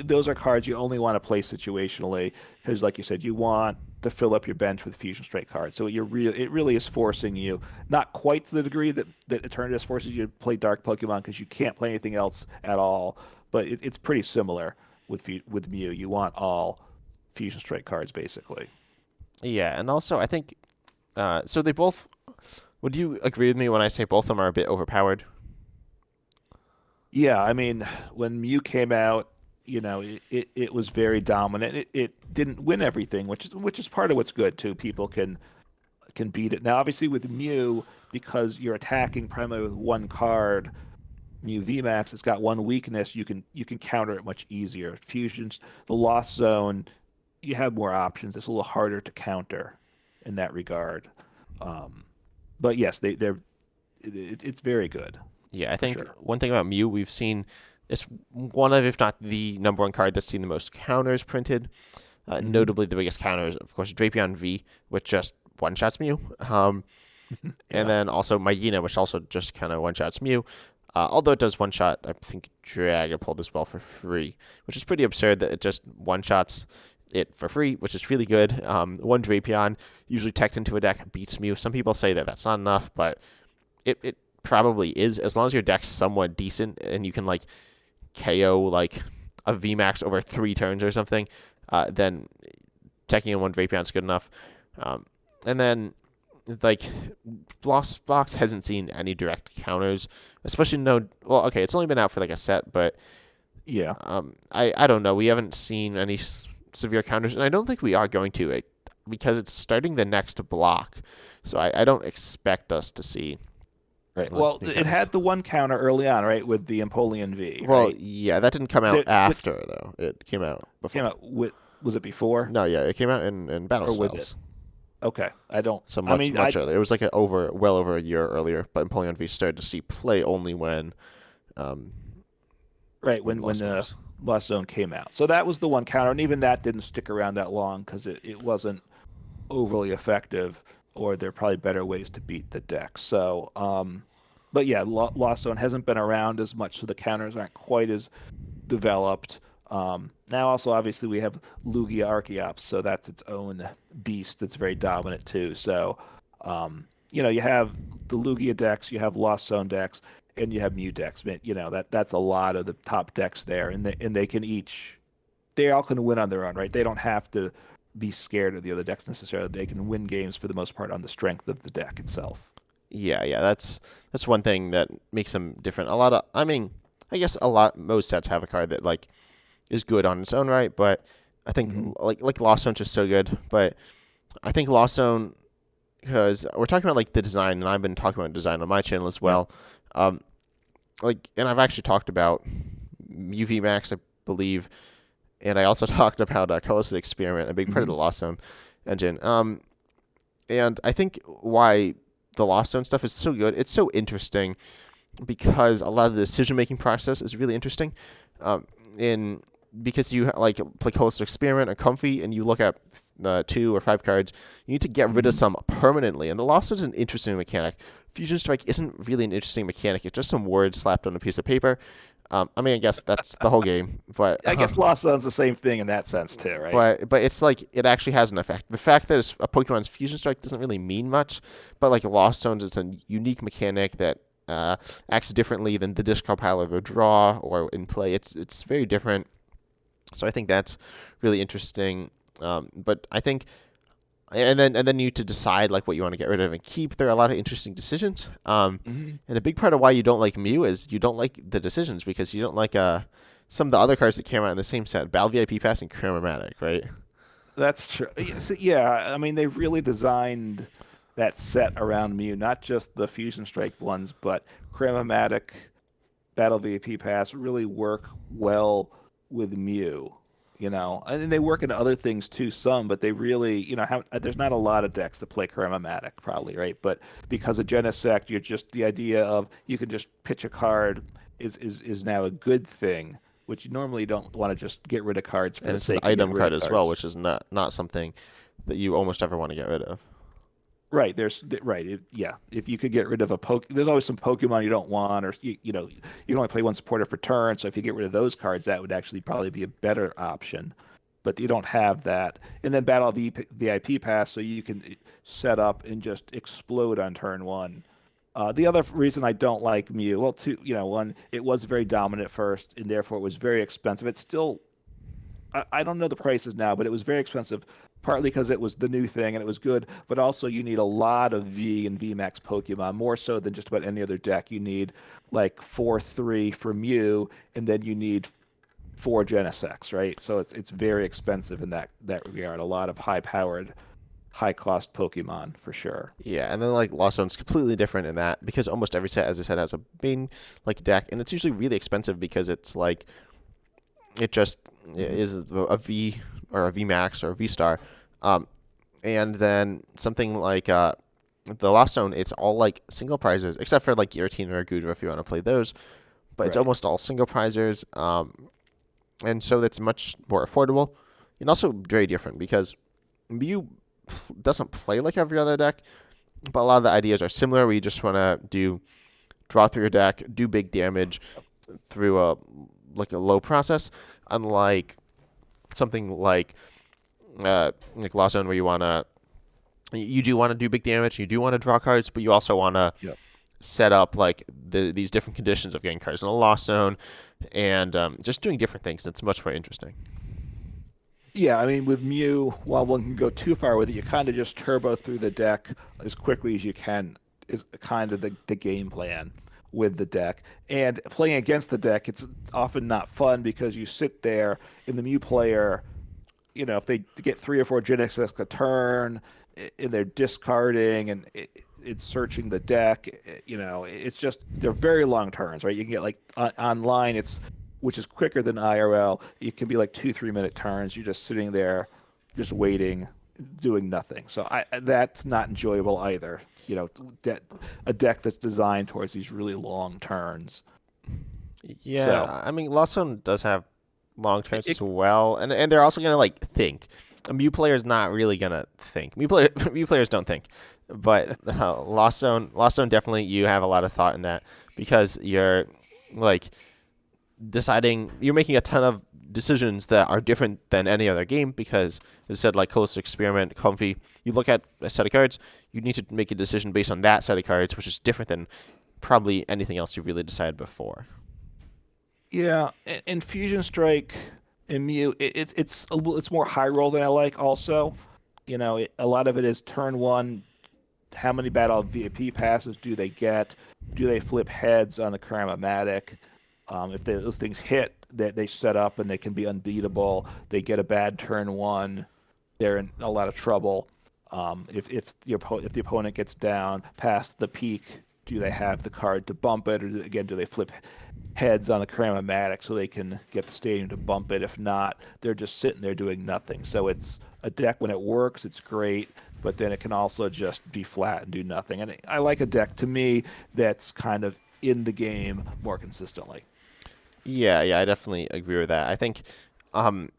those are cards you only want to play situationally because, like you said, you want to fill up your bench with Fusion Strike cards. So it really is forcing you, not quite to the degree that Eternatus forces you to play Dark Pokemon because you can't play anything else at all. But it's pretty similar with Mew. You want all Fusion Strike cards basically. Yeah, and also I think so they both. Would you agree with me when I say both of them are a bit overpowered? Yeah, I mean, when Mew came out, it was very dominant. It didn't win everything, which is part of what's good too. People can beat it. Now, obviously, with Mew, because you're attacking primarily with one card, Mew VMAX, it's got one weakness. You can counter it much easier. Fusions, the Lost Zone, you have more options. It's a little harder to counter in that regard. Um, but yes, it's very good Yeah, I for think sure. one thing about Mew we've seen it's one of, if not the number one card that's seen the most counters printed. Hmm. Notably, the biggest counter is, of course, Drapion V, which just one shots Mew. And Yeah. then also Myena, which also just kind of one shots Mew. Although it does one shot, I think Dragapult as well for free, which is pretty absurd that it just one shots it for free, which is really good. One Drapion, usually teched into a deck, beats Mew. Some people say that that's not enough, but it probably is, as long as your deck's somewhat decent and you can like KO like a VMAX over 3 turns or something, then teching in one Drapion's good enough. Um, and then like Lost Box hasn't seen any direct counters, especially no. Well, okay, it's only been out for like a set, but Yeah. I don't know. We haven't seen any severe counters, and I don't think we are going to it because it's starting the next block. So I don't expect us to see Right. like Well, any it counters. had the one counter early on, right, with the Empoleon V, Well, right? yeah, that didn't come out Which after though. It came out came before. out with was it before No, yeah, it came out in Battle or with it? Styles. Okay, I don't. So I much mean, much earlier. It was like well over a year earlier. But Empoleon V started to see play only um right when when Lost Box. Lost Zone came out, so that was the one counter, and even that didn't stick around that long because it wasn't overly effective, or there are probably better ways to beat the deck. So, but yeah, Lost Zone hasn't been around as much, so the counters aren't quite as developed. Now, also, obviously, we have Lugia Archeops, so that's its own beast that's very dominant too. So, you have the Lugia decks, you have Lost Zone decks, and you have Mew decks. That's a lot of the top decks there, and they all can win on their own, right? They don't have to be scared of the other decks necessarily. They can win games for the most part on the strength of the deck itself. Yeah, yeah, that's one thing that makes them different. A lot of, I mean, I guess a lot most sets have a card that like is good on its own right, but I think Hmm. like Lost Zone's just so good. But I think Lost Zone, because we're talking about like the design, and I've been talking about design on my channel as Yeah. well. Um, and I've actually talked about UV Max, I believe, and I also talked about Colossus Experiment, a big part of the Lost Zone engine. And I think why the Lost Zone stuff is so good, it's so interesting because a lot of the decision making process is really interesting. In because you like play Colossus Experiment or Comfy, and you look at 2 or 5 cards, you need to get rid of some permanently. And the Lost Zone is an interesting mechanic. Fusion Strike isn't really an interesting mechanic. It's just some words slapped on a piece of paper. I mean, I guess that's the whole game, but I guess Lost Zone's the same thing in that sense too, right? but it's like it actually has an effect. The fact that it's a Pokemon's Fusion Strike doesn't really mean much, but like Lost Zones, it's a unique mechanic that acts differently than the discard pile or the draw or in play. It's very different. So I think that's really interesting. But I think, and then you to decide like what you want to get rid of and keep. There are a lot of interesting decisions. And a big part of why you don't like Mew is you don't like the decisions because you don't like some of the other cards that came out in the same set, Battle VIP Pass and Chromatic, right? That's true. Yeah, I mean, they really designed that set around Mew, not just the Fusion Strike ones, but Chromatic, Battle VIP Pass really work well with Mew. And they work into other things too, some, but they really, there's not a lot of decks that play Chromatic, probably, right? But because of Genesect, you're just the idea of you can just pitch a card is now a good thing, which you normally don't want to just get rid of cards for And the it's an sake of item getting rid card of as well, cards. which is not something that you almost ever want to get rid of. Right, yeah. If you could get rid of there's always some Pokemon you don't want, or you can only play one supporter for turn. So if you get rid of those cards, that would actually probably be a better option. But you don't have that. And then Battle VIP Pass, so you can set up and just explode on turn one. The other reason I don't like Mew, well, two, one, it was very dominant first, and therefore it was very expensive. It's still I don't know the prices now, but it was very expensive, partly because it was the new thing and it was good, but also you need a lot of V and VMAX Pokemon, more so than just about any other deck. You need like 4-3 for Mew, and then you need 4 Genesects, right? So it's very expensive in that regard. A lot of high-powered, high-cost Pokemon for sure. Yeah, and then like Lost Zone's completely different in that because almost every set, as I said, has a main like deck, and it's usually really expensive because it's like it just is a V or a V Max or a V Star, and then something like the Lost Zone, it's all like single prizes except for like Giratina or Gudra if you want to play those, but it's Right. almost all single prizers, and so that's much more affordable, and also very different because Mew doesn't play like every other deck, but a lot of the ideas are similar. Where you just want to do draw through your deck, do big damage through a low process, unlike something like Lost Zone where you do want to do big damage, you do want to draw cards, but you also want to Yep. set up like these different conditions of getting cards in the Lost Zone, and just doing different things. It's much more interesting. Yeah, I mean, with Mew, while one can go too far with it, you kind of just turbo through the deck as quickly as you can, is kind of the game plan with the deck. And playing against the deck, it's often not fun because you sit there and the Mew player, if they get 3 or 4 Genesects a turn, and they're discarding and it's searching the deck, it's just, they're very long turns, right? You can get like online, which is quicker than IRL. It can be like 2-3 minute turns. You're just sitting there, just waiting, doing nothing. So that's not enjoyable either. A deck that's designed towards these really long turns. Yeah, So I mean Lost Zone does have long turns it, as well, and they're also gonna like think. A Mew player is not really gonna think. Mew players don't think, but Lost Zone definitely you have a lot of thought in that because you're like deciding, you're making a ton of decisions that are different than any other game because, as I said, like Colossus Experiment, Comfy, you look at a set of cards, you need to make a decision based on that set of cards, which is different than probably anything else you've really decided before. yeah, and Fusion Strike and Mew, it's more high roll than I like. Also, a lot of it is turn one. How many battle VIP passes do they get? Do they flip heads on the Karamatic? If those things hit, they set up and they can be unbeatable. They get a bad turn one, they're in a lot of trouble. If the opponent gets down past the peak do they have the card to bump it, or again, do they flip heads on the Cram-O-Matic so they can get the stadium to bump it? If not, they're just sitting there doing nothing. So it's a deck when it works, it's great, but then it can also just be flat and do nothing. And I like a deck to me that's kind of in the game more consistently. Yeah, yeah, I definitely agree with that. Um,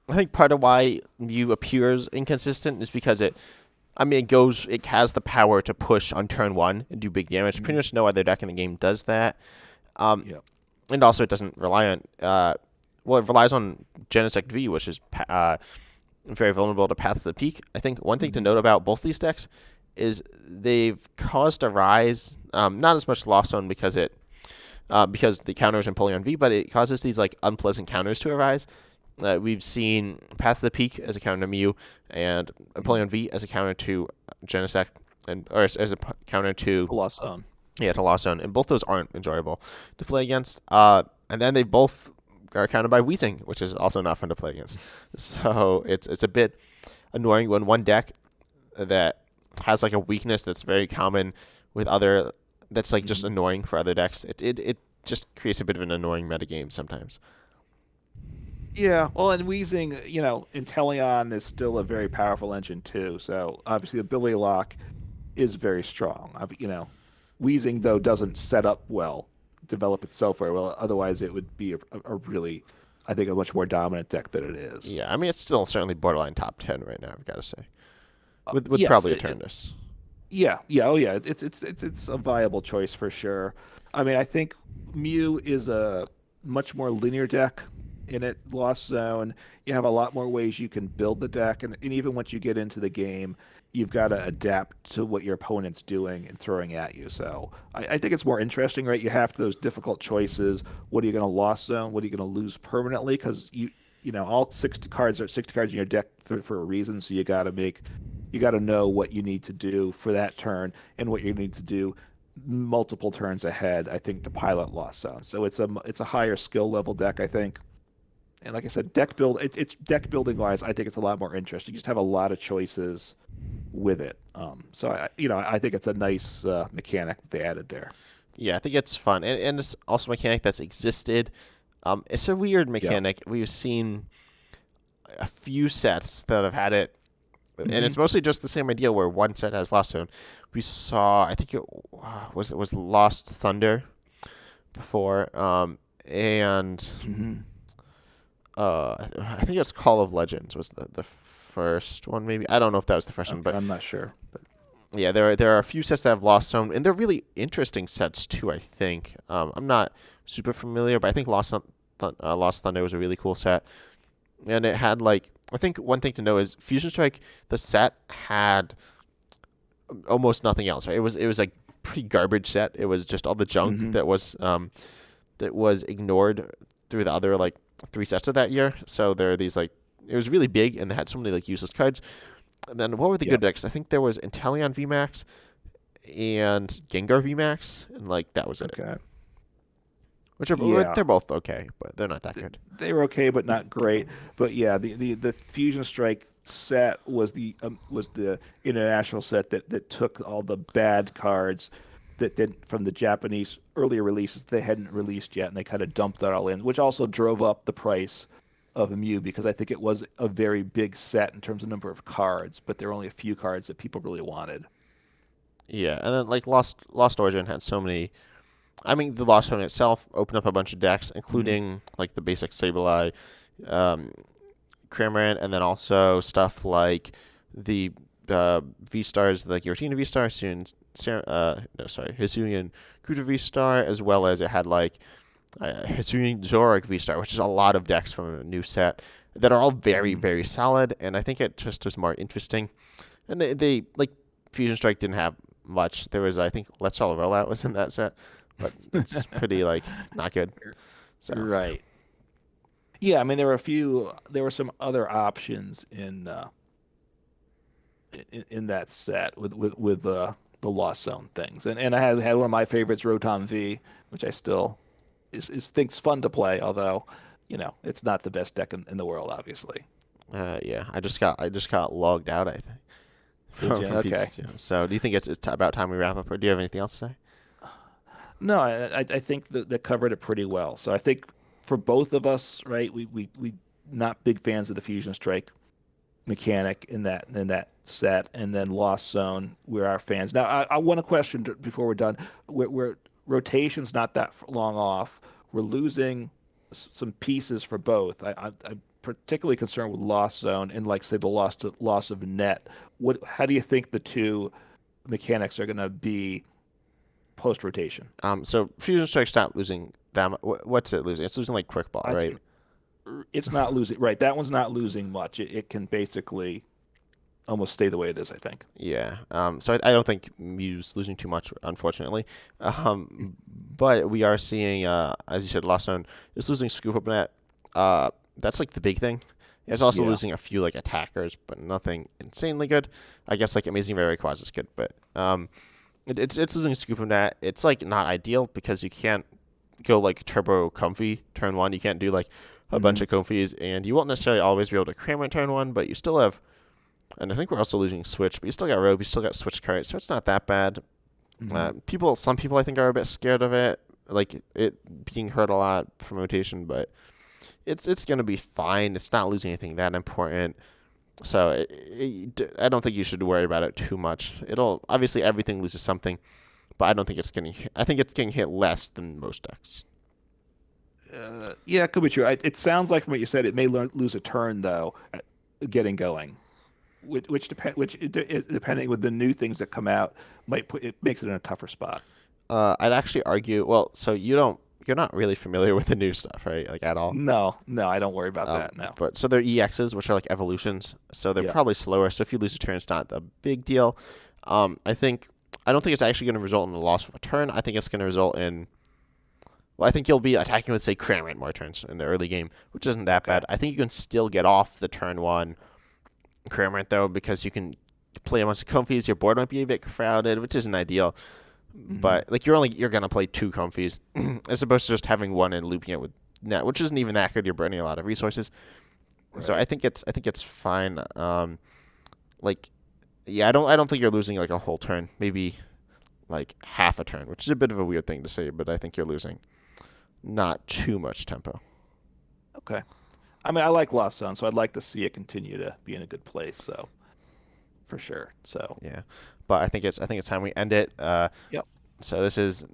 I think part of why Mew appears inconsistent is because it has the power to push on turn one and do big damage. Pretty Mhm. much no other deck in the game does that. Um, Yep. and also it doesn't rely on, it relies on Genesect V, which is very vulnerable to Path of the Peak. I think one thing to Mhm. note about both these decks is they've caused a rise, not as much Lost Zone because the counters in Empoleon V, but it causes these like unpleasant counters to arise. We've seen Path of the Peak as a counter to Mew, and Mhm. Empoleon V as a counter to Genesect, or as a counter to Lost Zone. Lost Zone, and both those aren't enjoyable to play against. And then they both are countered by Weezing, which is also not fun to play against. So it's a bit annoying when one deck that has like a weakness that's very common with other that's like just Mhm. annoying for other decks. It just creates a bit of an annoying metagame sometimes. Yeah, well, and Weezing, Inteleon is still a very powerful engine too. So obviously, Ability Lock is very strong. Weezing though doesn't set up well, develop itself very well. Otherwise, it would be a really, I think, a much more dominant deck than it is. Yeah, I mean it's still certainly borderline top 10 right now. I've got to say, with Yes, probably a Eternus. yeah, yeah, oh yeah, it's a viable choice for sure. I mean, I think Mew is a much more linear deck in it. Lost Zone, you have a lot more ways you can build the deck, and even once you get into the game, you've got to adapt to what your opponent's doing and throwing at you. So I think it's more interesting, right? You have those difficult choices. What are you going to Lost Zone? What are you going to lose permanently? Because all 60 cards in your deck for a reason. So you got to know what you need to do for that turn and what you need to do multiple turns ahead, I think, to pilot Lost Zone. So it's a higher skill level deck, I think. And like I said, it's deck building wise, I think it's a lot more interesting. You just have a lot of choices with it. I think it's a nice mechanic that they added there. Yeah, I think it's fun, and it's also a mechanic that's existed. It's a weird Yeah. mechanic. We've seen a few sets that have had it, and Hmm. it's mostly just the same idea where one set has Lost Zone. We saw, I think it was Lost Thunder before, and Hmm. I think it's Call of Legends was the first one. Maybe I don't know if that was the first one, Okay, but I'm not sure, but yeah, there are a few sets that have Lost Zone, and they're really interesting sets too. I think I'm not super familiar, but I think Lost Thunder was a really cool set, and it had like I think one thing to know is Fusion Strike. The set had almost nothing else. Right? It was like pretty garbage set. It was just all the junk hmm that was ignored through the other like three sets of that year. So there are these like it was really big, and they had so many like useless cards. And then what were the yeah, good decks? I think there was Inteleon VMAX and Gengar VMAX, and like that was it. okay, Which are yeah. they're both okay, but they're not that good. They were okay, but not great. But yeah, the Fusion Strike set was the international set that took all the bad cards that did from the Japanese earlier releases they hadn't released yet, and they kind of dumped that all in, which also drove up the price of Mew because I think it was a very big set in terms of number of cards, but there were only a few cards that people really wanted. Yeah, and then like Lost Origin had so many. I mean, the Lost Zone itself opened up a bunch of decks, Hmm. including like the basic Sableye, um, Cramorant, and then also stuff like the V Stars, like Giratina V Star, no, sorry, Hisuian Kuta V Star, as well as it had like Hisuian Zoroark V Star, which is a lot of decks from a new set that are all very, Hmm. very solid, and I think it just was more interesting. And they like Fusion Strike didn't have much. There was, I think, Let's All Roll Out was in that set, but it's pretty like not good. So Right. Yeah, I mean there were some other options in that set with the Lost Zone things. And I had one of my favorites, Rotom V, which I still is thinks fun to play, although, it's not the best deck in the world, obviously. yeah, I just got logged out. I think Did you? from Okay. Pizza Joe. So do you think it's about time we wrap up, or do you have anything else to say? No, I think that covered it pretty well. So I think for both of us, right, we not big fans of the Fusion Strike mechanic in that set, and then Lost Zone, we're our fans. Now, I want to question before we're done. We're rotation's not that long off. We're losing some pieces for both. I'm particularly concerned with Lost Zone and like say the loss of net. How do you think the two mechanics are going to be post rotation? So Fusion Strike's not losing that much. What's it losing? It's losing like Quick Ball, right? It's not losing, right? That one's not losing much. It can basically almost stay the way it is, I think. Yeah. So I don't think Mew's losing too much, unfortunately. But we are seeing, as you said, Lost Zone is losing Scoop Up Net. That's like the big thing. It's also Yeah. losing a few like attackers, but nothing insanely good. I guess like Amazing Very Quas is good, but it's losing Scoop Up Net. It's like not ideal because you can't go like turbo comfy turn one. You can't do like a bunch Hmm. of comfies, and you won't necessarily always be able to cram in turn one, but you still have. And I think we're also losing Switch, but you still got Robe, you still got Switch Cart, so it's not that bad. Hmm. Some people I think are a bit scared of it, like it being hurt a lot from rotation, but it's gonna be fine. It's not losing anything that important, so I don't think you should worry about it too much. It'll obviously everything loses something, but I don't think it's getting. I think it's getting hit less than most decks. Yeah, it could be true. It sounds like from what you said, it may lose a turn though, getting going. Depending with the new things that come out, might put it makes it in a tougher spot. I'd actually argue. Well, so you're not really familiar with the new stuff, right? Like at all. No, no, I don't worry about Um, that. No. but so they're EXs, which are like evolutions. So they're Yeah. probably slower. So if you lose a turn, it's not a big deal. I think I don't think it's actually going to result in the loss of a turn. I think it's going to result in. Well, I think you'll be attacking with say Cramorant more turns in the early game, which isn't that Okay. bad. I think you can still get off the turn one Cramorant though because you can play a bunch of comfies. Your board might be a bit crowded, which isn't ideal. Hmm. But like you're gonna play two comfies as opposed to just having one and looping it with net, which isn't even that good. You're burning a lot of resources. So Right. I think it's fine. Like yeah, I don't think you're losing like a whole turn. Maybe like half a turn, which is a bit of a weird thing to say, but I think you're losing not too much tempo. Okay. I mean, I like Lost Zone, so I'd like to see it continue to be in a good place. So for sure. So Yeah, but I think it's time we end it. yep. So this has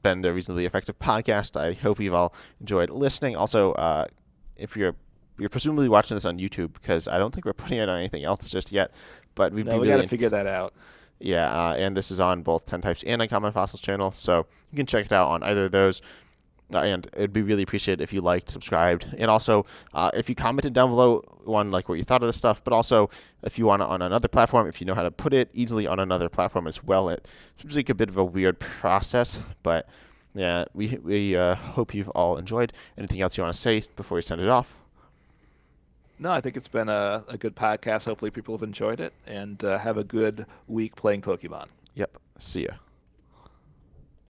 been the Reasonably Effective podcast. I hope you've all enjoyed listening. Also, if you're presumably watching this on YouTube because I don't think we're putting it on anything else just yet, but we'd No, be we got to really figure that out. yeah. And this is on both 10 Types and Uncommon Fossils channel, so you can check it out on either of those. And it'd be really appreciated if you liked, subscribed, and also if you commented down below on like what you thought of the stuff. But also, if you want it on another platform, if you know how to put it easily on another platform as well, it seems like a bit of a weird process. But yeah, we hope you've all enjoyed. Anything else you want to say before we send it off? No, I think it's been a good podcast. Hopefully, people have enjoyed it and have a good week playing Pokemon. Yep. See ya.